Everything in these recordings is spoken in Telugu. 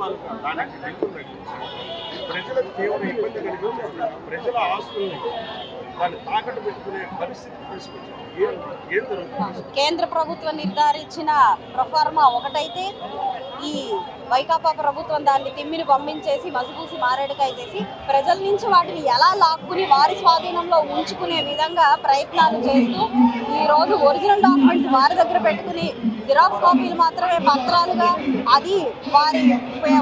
దశాబ్దాలుగా దానికి వెళ్తున్నట్టు ప్రజలకు తీవ్ర ఇబ్బంది కలిగించిన ప్రజల ఆస్తుల్ని దాన్ని తాకట్టు పెట్టుకునే పరిస్థితి తీసుకొచ్చారు. ఏం జరుగుతుంది? కేంద్ర ప్రభుత్వం నిర్ధారించిన ప్రొఫార్మా ఒకటైతే ఈ వైకాపా ప్రభుత్వం దాన్ని తిమ్మిని పంపించేసి మసిపూసి మారేడుకాయ చేసి ప్రజల నుంచి వాటిని ఎలా లాక్కుని వారి స్వాధీనంలో ఉంచుకునే విధంగా ప్రయత్నాలు చేస్తూ ఈరోజు ఒరిజినల్ డాక్యుమెంట్స్ వారి దగ్గర పెట్టుకుని జిరాక్స్ కాపీలు మాత్రమే పత్రాలుగా అది వారి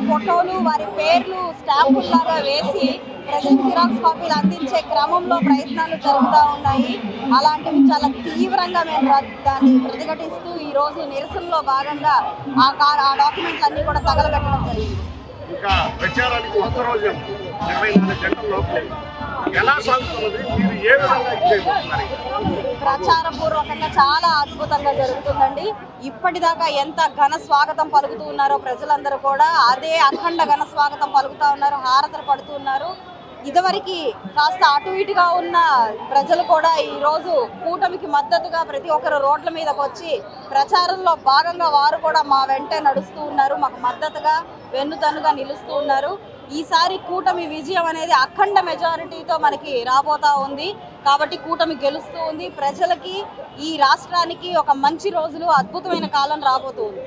ఫోటోలు వారి పేర్లు స్టాంపుల్లాగా వేసి ప్రజలకు జిరాక్స్ కాపీలు అందించే క్రమంలో ప్రయత్నాలు జరుగుతూ ఉన్నాయి. అలాంటివి చాలా తీవ్రంగా మేము దాన్ని ప్రతిఘటిస్తూ ఈరోజు నిరసనలో భాగంగా ఆ డాక్యుమెంట్స్ అన్ని కూడా తగలబెట్టడం జరిగింది. ఇంకా ప్రచారానికి ఒక్క రోజు 24 గంటల లోపలే ఎలా సాగుతున్నది? మీరు ఏ విధంగా ప్రచారపూర్వకంగా చాలా అద్భుతంగా జరుగుతుందండి. ఇప్పటిదాకా ఎంత ఘన స్వాగతం పలుకుతూ ఉన్నారో ప్రజలందరూ కూడా అదే అఖండ ఘన స్వాగతం పలుకుతూ ఉన్నారు, హారతలు పడుతూ ఉన్నారు. ఇదివరకు కాస్త అటు ఇటుగా ఉన్న ప్రజలు కూడా ఈరోజు కూటమికి మద్దతుగా ప్రతి ఒక్కరు రోడ్ల మీదకి వచ్చి ప్రచారంలో భాగంగా వారు కూడా మా వెంటే నడుస్తూ ఉన్నారు, మాకు మద్దతుగా వెన్నుదన్నుగా నిలుస్తూ ఉన్నారు. ఈసారి కూటమి విజయం అనేది అఖండ మెజారిటీతో మనకి రాబోతా ఉంది. కాబట్టి కూటమి గెలుస్తూ ఉంది. ప్రజలకి ఈ రాష్ట్రానికి ఒక మంచి రోజులు అద్భుతమైన కాలం రాబోతుంది.